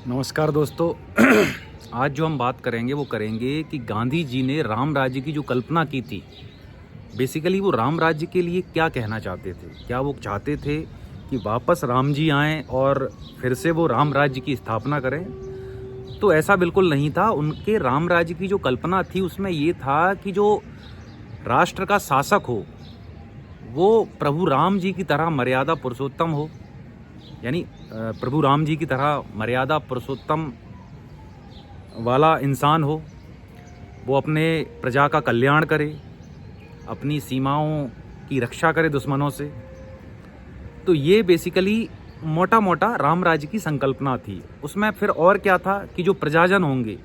नमस्कार दोस्तों। आज जो हम बात करेंगे वो करेंगे कि गांधी जी ने राम राज्य की जो कल्पना की थी, बेसिकली वो राम राज्य के लिए क्या कहना चाहते थे। क्या वो चाहते थे कि वापस राम जी आएँ और फिर से वो राम राज्य की स्थापना करें? तो ऐसा बिल्कुल नहीं था। उनके राम राज्य की जो कल्पना थी उसमें ये था कि जो राष्ट्र का शासक हो वो प्रभु राम जी की तरह मर्यादा पुरुषोत्तम हो, यानी प्रभु राम जी की तरह मर्यादा पुरुषोत्तम वाला इंसान हो। वो अपने प्रजा का कल्याण करे, अपनी सीमाओं की रक्षा करे दुश्मनों से। तो ये बेसिकली मोटा मोटा राम राज्य की संकल्पना थी। उसमें फिर और क्या था कि जो प्रजाजन होंगे,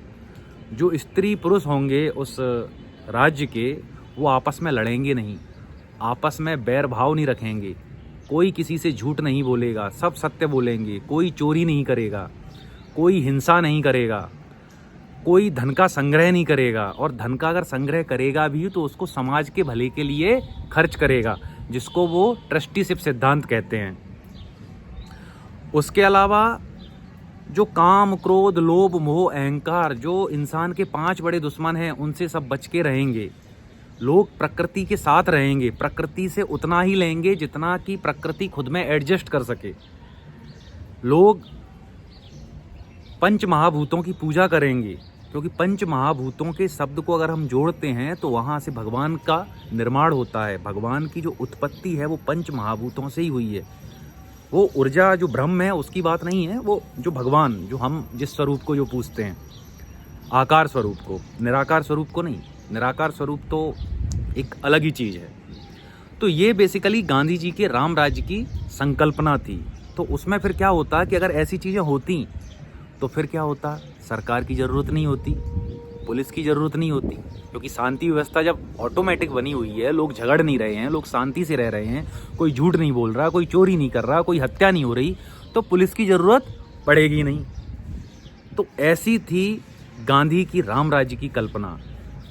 जो स्त्री पुरुष होंगे उस राज्य के, वो आपस में लड़ेंगे नहीं, आपस में बैर भाव नहीं रखेंगे, कोई किसी से झूठ नहीं बोलेगा, सब सत्य बोलेंगे, कोई चोरी नहीं करेगा, कोई हिंसा नहीं करेगा, कोई धन का संग्रह नहीं करेगा, और धन का अगर संग्रह करेगा भी तो उसको समाज के भले के लिए खर्च करेगा, जिसको वो ट्रस्टीशिप सिद्धांत कहते हैं। उसके अलावा जो काम, क्रोध, लोभ, मोह, अहंकार, जो इंसान के 5 बड़े दुश्मन हैं, उनसे सब बच के रहेंगे। लोग प्रकृति के साथ रहेंगे, प्रकृति से उतना ही लेंगे जितना कि प्रकृति खुद में एडजस्ट कर सके। लोग पंच महाभूतों की पूजा करेंगे, क्योंकि पंच महाभूतों के शब्द को अगर हम जोड़ते हैं तो वहाँ से भगवान का निर्माण होता है। भगवान की जो उत्पत्ति है वो पंच महाभूतों से ही हुई है। वो ऊर्जा जो ब्रह्म है उसकी बात नहीं है, वो जो भगवान, जो हम जिस स्वरूप को जो पूजते हैं, आकार स्वरूप को, निराकार स्वरूप को नहीं। निराकार स्वरूप तो एक अलग ही चीज़ है। तो ये बेसिकली गांधी जी के राम राज्य की संकल्पना थी। तो उसमें फिर क्या होता कि अगर ऐसी चीज़ें होती तो फिर क्या होता, सरकार की ज़रूरत नहीं होती, पुलिस की ज़रूरत नहीं होती, क्योंकि शांति व्यवस्था जब ऑटोमेटिक बनी हुई है, लोग झगड़ नहीं रहे हैं, लोग शांति से रह रहे हैं, कोई झूठ नहीं बोल रहा, कोई चोरी नहीं कर रहा, कोई हत्या नहीं हो रही, तो पुलिस की ज़रूरत पड़ेगी नहीं। तो ऐसी थी गांधी की राम राज्य की कल्पना,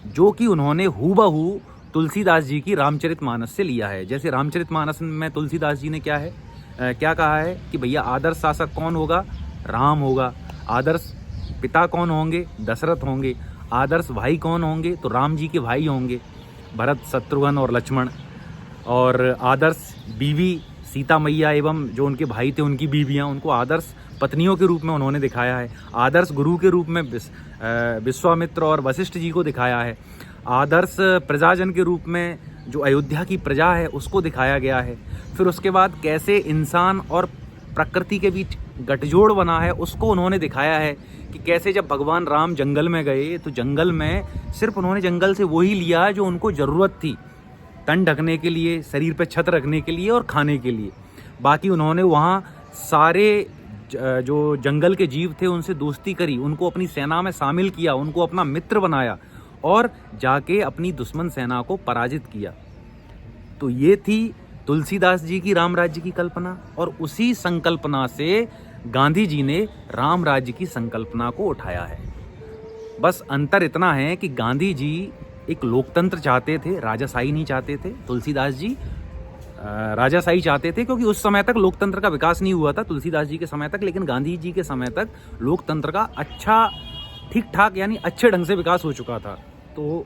जो कि उन्होंने हूबहू तुलसीदास जी की रामचरितमानस से लिया है। जैसे रामचरितमानस में तुलसीदास जी ने क्या कहा है कि भैया आदर्श शासक कौन होगा? राम होगा। आदर्श पिता कौन होंगे? दशरथ होंगे। आदर्श भाई कौन होंगे? तो राम जी के भाई होंगे, भरत, शत्रुघ्न और लक्ष्मण। और आदर्श बीवी सीता मैया एवं जो उनके भाई थे उनकी बीवियां, उनको आदर्श पत्नियों के रूप में उन्होंने दिखाया है। आदर्श गुरु के रूप में विश्वामित्र और वशिष्ठ जी को दिखाया है। आदर्श प्रजाजन के रूप में जो अयोध्या की प्रजा है उसको दिखाया गया है। फिर उसके बाद कैसे इंसान और प्रकृति के बीच गठजोड़ बना है उसको उन्होंने दिखाया है कि कैसे जब भगवान राम जंगल में गए तो जंगल में सिर्फ उन्होंने जंगल से वही लिया जो उनको ज़रूरत थी, तन ढकने के लिए, शरीर पे छत रखने के लिए और खाने के लिए। बाकी उन्होंने वहाँ सारे जो जंगल के जीव थे उनसे दोस्ती करी, उनको अपनी सेना में शामिल किया, उनको अपना मित्र बनाया और जाके अपनी दुश्मन सेना को पराजित किया। तो ये थी तुलसीदास जी की राम राज्य की कल्पना, और उसी संकल्पना से गांधी जी ने राम राज्य की संकल्पना को उठाया है। बस अंतर इतना है कि गांधी जी एक लोकतंत्र चाहते थे, राजाशाही नहीं चाहते थे। तुलसीदास जी राजाशाही चाहते थे, क्योंकि उस समय तक लोकतंत्र का विकास नहीं हुआ था, तुलसीदास जी के समय तक। लेकिन गांधी जी के समय तक लोकतंत्र का अच्छा, ठीक ठाक, यानी अच्छे ढंग से विकास हो चुका था। तो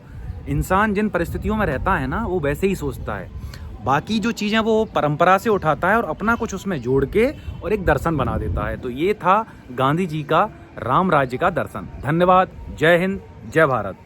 इंसान जिन परिस्थितियों में रहता है ना, वो वैसे ही सोचता है। बाकी जो चीज़ें वो परंपरा से उठाता है और अपना कुछ उसमें जोड़ के और एक दर्शन बना देता है। तो ये था गांधी जी का राम राज्य का दर्शन। धन्यवाद। जय हिंद, जय भारत।